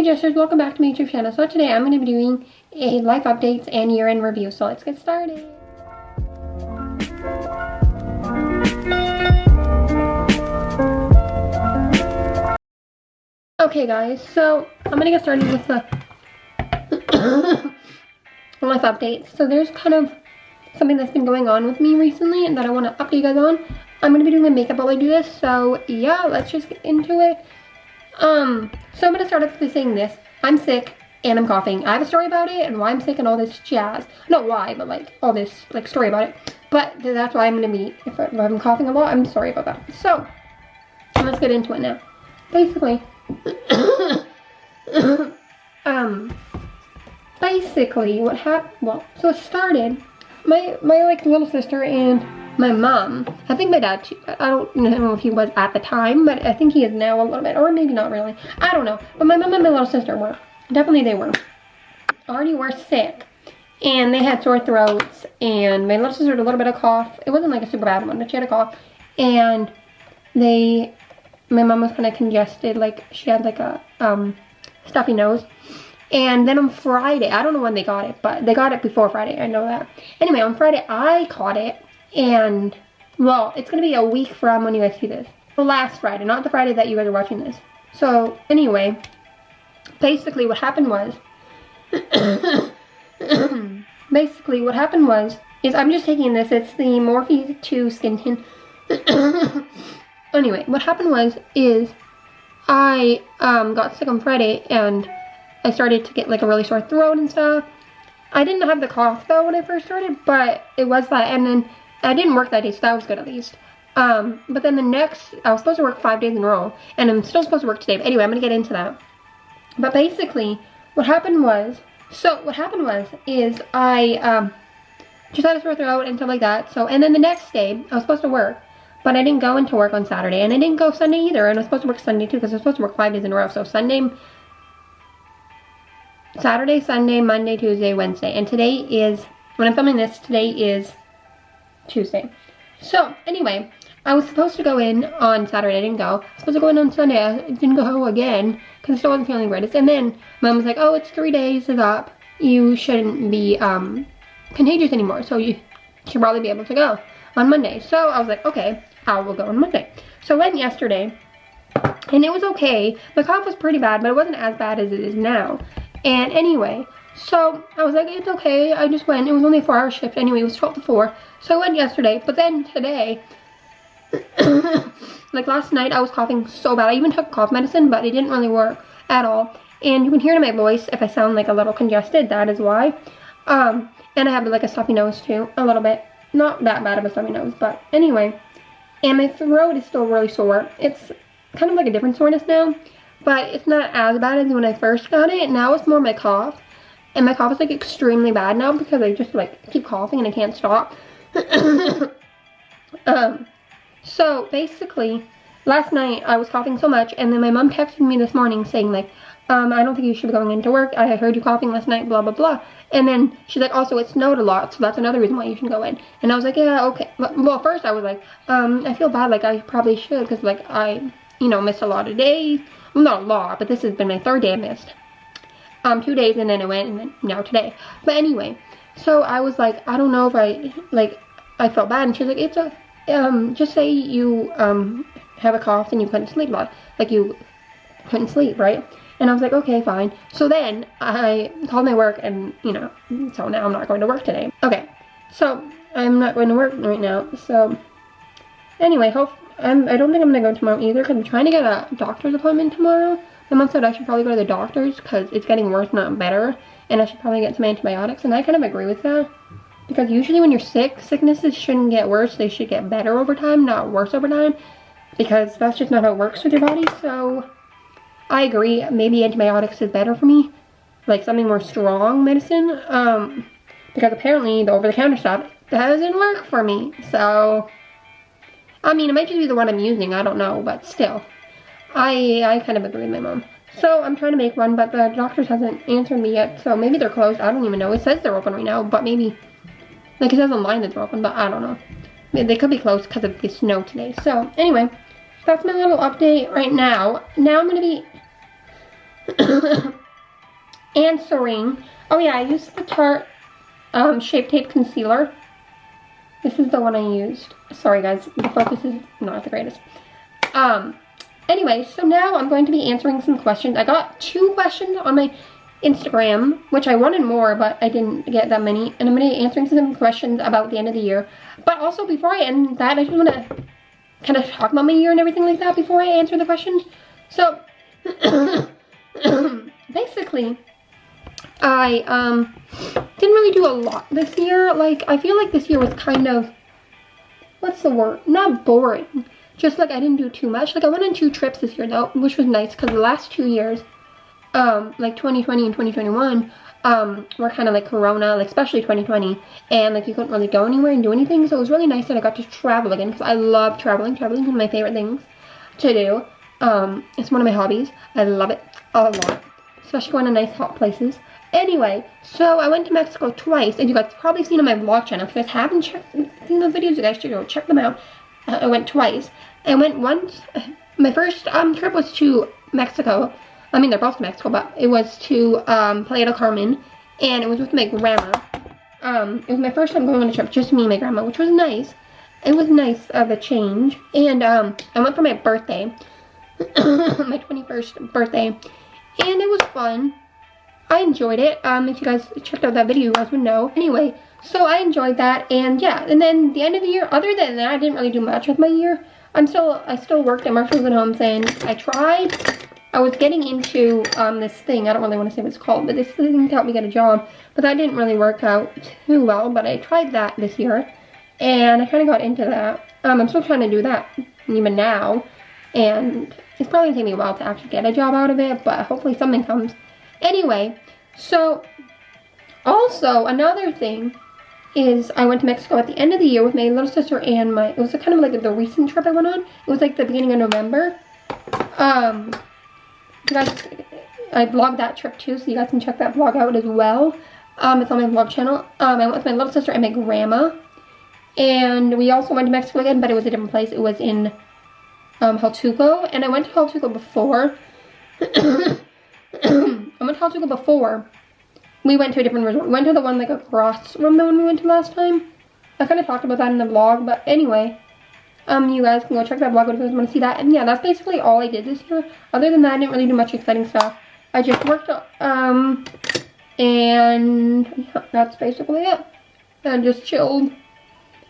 Hey Jesters, welcome back to my YouTube channel. So today I'm going to be doing a life updates and year-end review. So let's get started. Okay guys, so I'm going to get started with the life updates. So there's kind of something that's been going on with me recently and that I want to update you guys on. I'm going to be doing my makeup while I do this. So yeah, let's just get into it. So I'm going to start off by saying this. I'm sick and I'm coughing. I have a story about it and why I'm sick and all this jazz. Not why, but like all this like story about it. But that's why I'm going to be, if I'm coughing a lot, I'm sorry about that. So, let's get into it now. Basically, what happened, well, so it started, my like little sister and my mom, I think my dad too, I don't know if he was at the time, but I think he is now a little bit, or maybe not really, I don't know, but my mom and my little sister were, definitely they were, already were sick, and they had sore throats, and my little sister had a little bit of cough. It wasn't like a super bad one, but she had a cough, and my mom was kind of congested, like she had like a stuffy nose. And then on Friday, I don't know when they got it, but they got it before Friday, I know that. Anyway, on Friday, I caught it, and, well, it's going to be a week from when you guys see this. The last Friday, not the Friday that you guys are watching this. So, anyway, basically what happened was, is I'm just taking this, it's the Morphe 2 Skin Tint. Anyway, what happened is I got sick on Friday, and I started to get like a really sore throat and stuff. I didn't have the cough though when I first started, but it was that, and then I didn't work that day, so that was good at least. But then I was supposed to work 5 days in a row, and I'm still supposed to work today, but anyway, I'm gonna get into that. But basically, what happened was I just had a sore throat and stuff like that, so, and then the next day, I was supposed to work, but I didn't go into work on Saturday, and I didn't go Sunday either, and I was supposed to work Sunday too, because I was supposed to work 5 days in a row, so Saturday, Sunday, Monday, Tuesday, Wednesday, and today is, when I'm filming this, today is Tuesday. So, anyway, I was supposed to go in on Saturday, I didn't go. I was supposed to go in on Sunday, I didn't go again, because I still wasn't feeling greatest. And then, Mom was like, oh, it's 3 days up, you shouldn't be contagious anymore, so you should probably be able to go on Monday. So, I was like, okay, I will go on Monday. So, I went yesterday, and it was okay. My cough was pretty bad, but it wasn't as bad as it is now. And anyway, so I was like, it's okay, I just went. It was only a 4-hour shift anyway, it was 12 to 4. So I went yesterday, but then today, like last night, I was coughing so bad. I even took cough medicine, but it didn't really work at all. And you can hear in my voice if I sound like a little congested, that is why. And I have like a stuffy nose too, a little bit. Not that bad of a stuffy nose, but anyway. And my throat is still really sore. It's kind of like a different soreness now. But it's not as bad as when I first got it. Now it's more my cough. And my cough is like extremely bad now because I just like keep coughing and I can't stop. So basically, last night I was coughing so much, and then my mom texted me this morning saying like, I don't think you should be going into work. I heard you coughing last night, blah, blah, blah. And then she's like, also, it snowed a lot, so that's another reason why you shouldn't go in. And I was like, yeah, okay. Well, first I was like, I feel bad, like I probably should, because like I, missed a lot of days. Well, not a lot, but this has been my 3rd day I missed. 2 days, and then I went, and then now today. But anyway, so I was like, I don't know if I felt bad, and she's like, it's a, just say you, have a cough and you couldn't sleep a lot. Like, you couldn't sleep, right? And I was like, okay, fine. So then, I called my work, and, so now I'm not going to work today. Okay, so, I'm not going to work right now, so, anyway, I don't think I'm going to go tomorrow either, because I'm trying to get a doctor's appointment tomorrow. My mom said I should probably go to the doctor's, because it's getting worse, not better, and I should probably get some antibiotics, and I kind of agree with that. Because usually when you're sick, sicknesses shouldn't get worse, they should get better over time, not worse over time, because that's just not how it works with your body. So I agree, maybe antibiotics is better for me, like something more strong medicine, because apparently the over-the-counter stuff doesn't work for me. So I mean, it might just be the one I'm using, I don't know, but still, I kind of agree with my mom. So I'm trying to make one, but the doctor hasn't answered me yet, so maybe they're closed, I don't even know. It says they're open right now, but maybe, like it says online that they're open, but I don't know. They could be closed because of the snow today. So anyway, that's my little update right now. Now I'm going to be, answering. Oh yeah, I used the Tarte Shape Tape Concealer. This is the one I used. Sorry guys, the focus is not the greatest. Anyway, so now I'm going to be answering some questions. I got 2 questions on my Instagram, which I wanted more, but I didn't get that many. And I'm going to be answering some questions about the end of the year. But also, before I end that, I just want to kind of talk about my year and everything like that before I answer the questions. So, basically, I didn't really do a lot this year. Like, I feel like this year was kind of, what's the word? Not boring. Just like I didn't do too much. Like I went on 2 trips this year though, which was nice because the last 2 years, like 2020 and 2021, were kind of like Corona, like especially 2020, and like you couldn't really go anywhere and do anything. So it was really nice that I got to travel again because I love traveling. Traveling is one of my favorite things to do. It's one of my hobbies. I love it a lot, especially going to nice hot places. Anyway, so I went to Mexico twice, and you guys probably seen on my vlog channel. If you guys haven't seen those videos, you guys should go check them out. I went twice. I went once. My first trip was to Mexico. I mean, they're both to Mexico, but it was to Playa del Carmen, and it was with my grandma. It was my first time going on a trip, just me and my grandma, which was nice. It was nice of a change. And I went for my birthday, my 21st birthday, and it was fun. I enjoyed it. If you guys checked out that video, you guys would know. Anyway, so I enjoyed that, and yeah. And then the end of the year, other than that, I didn't really do much with my year. I still worked at Marshalls and Home Sense. I tried. I was getting into this thing. I don't really want to say what it's called, but this thing to help me get a job. But that didn't really work out too well. But I tried that this year, and I kind of got into that. I'm still trying to do that even now, and it's probably gonna take me a while to actually get a job out of it. But hopefully something comes. Anyway, so also another thing is I went to Mexico at the end of the year with my little sister and it was kind of like the recent trip I went on. It was like the beginning of November. You guys, I vlogged that trip too, so you guys can check that vlog out as well. It's on my vlog channel. I went with my little sister and my grandma, and we also went to Mexico again, but it was a different place. It was in Huatulco, and I went to Huatulco before. I went to Huatulco before. We went to a different resort. We went to the one like across from the one we went to last time. I kind of talked about that in the vlog, but anyway, you guys can go check that vlog out if you guys want to see that. And yeah, that's basically all I did this year. Other than that, I didn't really do much exciting stuff. I just worked, and yeah, that's basically it. I just chilled.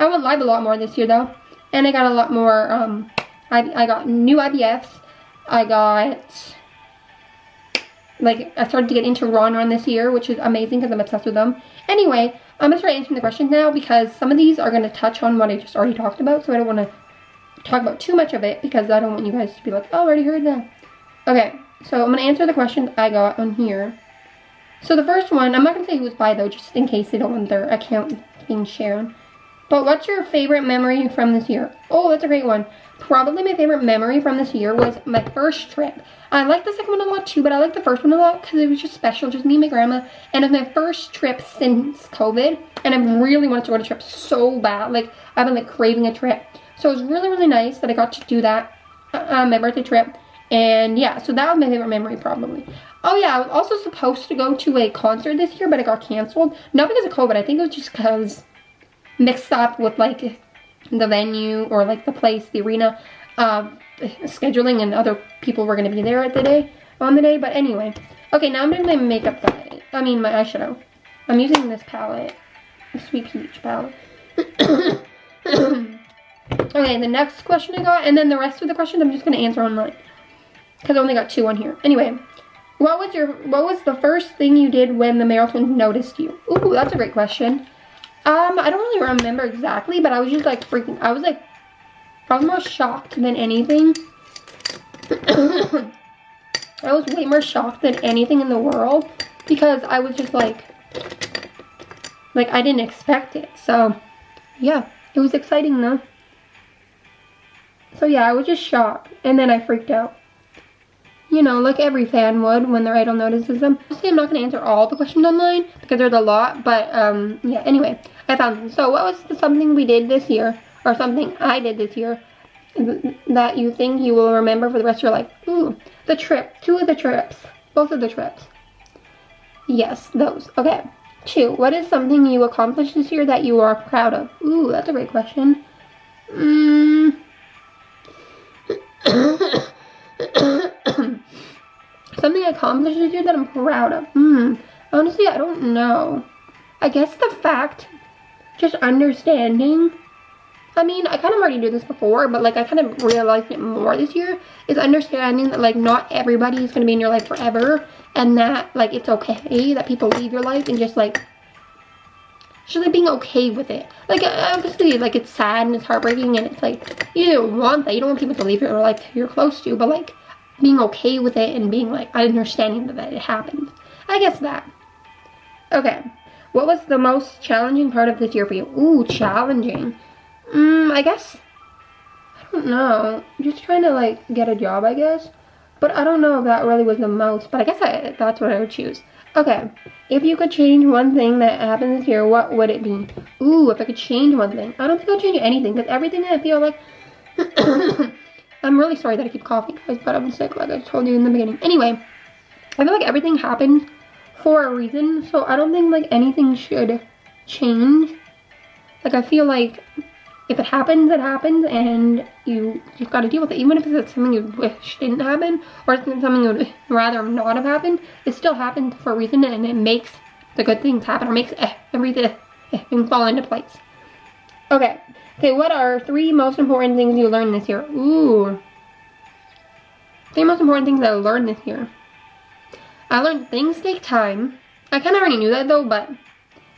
I went live a lot more this year though, and I got a lot more. I got new IBFs. I got. Like, I started to get into Run this year, which is amazing because I'm obsessed with them. Anyway, I'm going to start answering the questions now because some of these are going to touch on what I just already talked about. So I don't want to talk about too much of it because I don't want you guys to be like, oh, I already heard that. Okay, so I'm going to answer the questions I got on here. So the first one, I'm not going to say who was by though, just in case they don't want their account being shared. But what's your favorite memory from this year? Oh, that's a great one. Probably my favorite memory from this year was my first trip. I liked the second one a lot too, but I liked the first one a lot because it was just special, just me and my grandma. And it was my first trip since COVID, and I really wanted to go on a trip so bad. Like, I've been like craving a trip. So it was really, really nice that I got to do that on my birthday trip. And yeah, so that was my favorite memory probably. Oh yeah, I was also supposed to go to a concert this year, but it got canceled. Not because of COVID, I think it was just because mixed up with like the venue or like the place, the arena, scheduling, and other people were going to be there on the day. But anyway, okay, now I'm doing my makeup palette. I mean my eyeshadow. I'm using this palette, the Sweet Peach palette. Okay, the next question I got, and then the rest of the questions I'm just going to answer online because I only got 2 on here. Anyway, what was the first thing you did when the Merrill twins noticed you? Ooh, that's a great question. I don't really remember exactly, but I was just like freaking, I was more shocked than anything. I was way more shocked than anything in the world because I was just like I didn't expect it. So yeah, it was exciting though. So yeah, I was just shocked, and then I freaked out. You know, like every fan would when their idol notices them. Obviously, I'm not going to answer all the questions online because there's a lot, but yeah, anyway, I found them. So what was something we did this year, or something I did this year, that you think you will remember for the rest of your life? Ooh, the trip. 2 of the trips. Both of the trips. Yes, those. Okay. 2. What is something you accomplished this year that you are proud of? Ooh, that's a great question. Something I accomplished this year that I'm proud of. Honestly, I don't know. I guess the fact, just understanding. I mean, I kind of already knew this before, but like I kind of realized it more this year, is understanding that like not everybody is going to be in your life forever, and that like it's okay that people leave your life, and just like being okay with it. Like obviously like it's sad and it's heartbreaking, and it's like you don't want that. You don't want people to leave your life you're close to, but like being okay with it and being like understanding that it happened. I guess that. Okay. What was the most challenging part of this year for you? Ooh, challenging. I guess, I don't know, just trying to like get a job, I guess, but I don't know if that really was the most, but I guess that's what I would choose. Okay, if you could change one thing that happened this year, what would it be? Ooh, if I could change one thing, I don't think I'll change anything, because everything I feel like, I'm really sorry that I keep coughing, guys, but I'm sick, like I told you in the beginning. Anyway, I feel like everything happened for a reason, so I don't think like anything should change. Like I feel like if it happens, it happens, and you just got to deal with it. Even if it's something you wish didn't happen, or it's something you would rather not have happened, it still happened for a reason, and it makes the good things happen, or makes everything fall into place. Okay, what are 3 most important things you learned this year? Ooh. 3 most important things that I learned this year. I learned things take time. I kind of already knew that though, but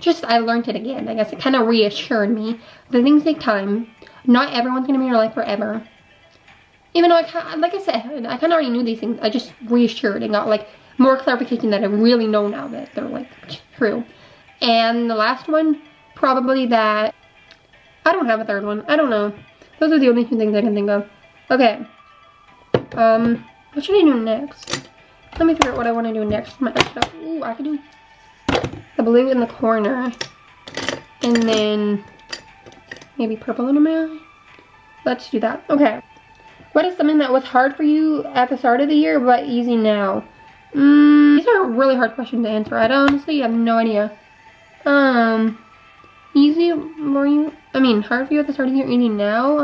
just I learned it again. I guess it kind of reassured me that things take time. Not everyone's going to be in your life forever. Even though, like I said, I kind of already knew these things. I just reassured and got like more clarification that I really know now that they're like true. And the last one, probably that, I don't have a third one. I don't know. Those are the only 2 things I can think of. Okay. What should I do next? Let me figure out what I want to do next. Ooh, I could do the blue in the corner, and then maybe purple in my eye. Let's do that. Okay. What is something that was hard for you at the start of the year but easy now? These are really hard questions to answer. I honestly have no idea. Easy for you? I mean, hard for you at the start of the year, easy now?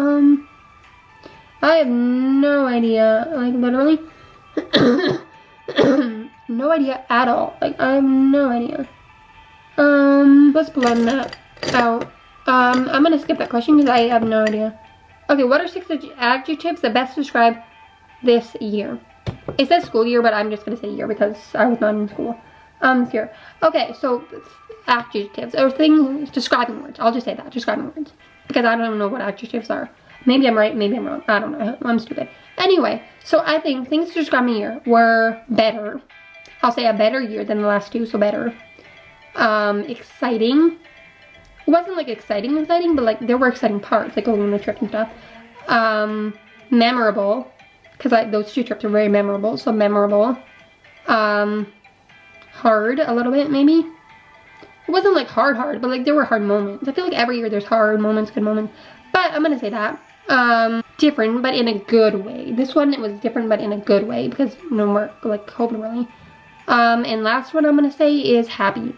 I have no idea. Like, literally, no idea at all. Like, I have no idea. Let's blend that out. I'm gonna skip that question because I have no idea. Okay, what are 6 adjectives that best describe this year? It says school year, but I'm just gonna say year because I was not in school this year. Okay, so adjectives or things, describing words. I'll just say that, describing words, because I don't know what adjectives are. Maybe I'm right, maybe I'm wrong. I don't know. I'm stupid. Anyway, so I think things to describe my year were better. I'll say a better year than the last 2, so better. Exciting. It wasn't like exciting, but like there were exciting parts, like going on the trip and stuff. Memorable, because those 2 trips are very memorable, so memorable. Hard, a little bit, maybe. It wasn't like hard, but like there were hard moments. I feel like every year there's hard moments, good moments. But I'm gonna say that. Different, but in a good way. This one, it was different, but in a good way, because no more like COVID really. And last one I'm gonna say is happy,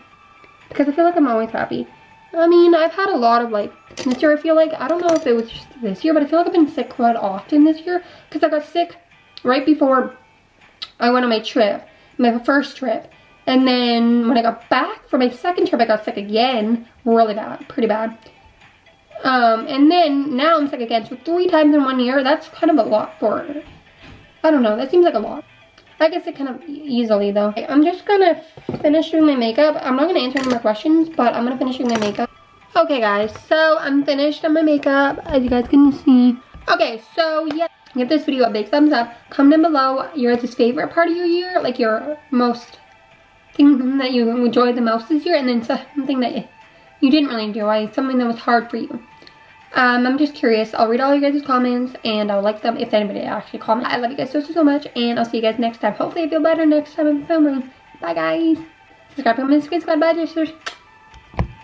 because I feel like I'm always happy. I mean, I've had a lot of like, this year I feel like, I don't know if it was just this year, but I feel like I've been sick quite often this year, because I got sick right before I went on my trip, my first trip. And then when I got back for my second trip, I got sick again, really bad, pretty bad. And then now I'm sick again, so 3 times in 1 year, that's kind of a lot for, I don't know, that seems like a lot. I guess it kind of easily though. I'm just gonna finish doing my makeup. I'm not gonna answer any more questions, but I'm gonna finish doing my makeup. Okay guys, so I'm finished on my makeup, as you guys can see. Okay, so yeah, give this video a big thumbs up. Comment down below your favorite part of your year, like your most thing that you enjoyed the most this year, and then something that you didn't really enjoy, something that was hard for you. I'm just curious. I'll read all you guys' comments, and I'll like them if anybody actually comments. I love you guys so much, and I'll see you guys next time. Hopefully I feel better next time I'm filming. Bye guys. Subscribe, comment, subscribe, bye sisters.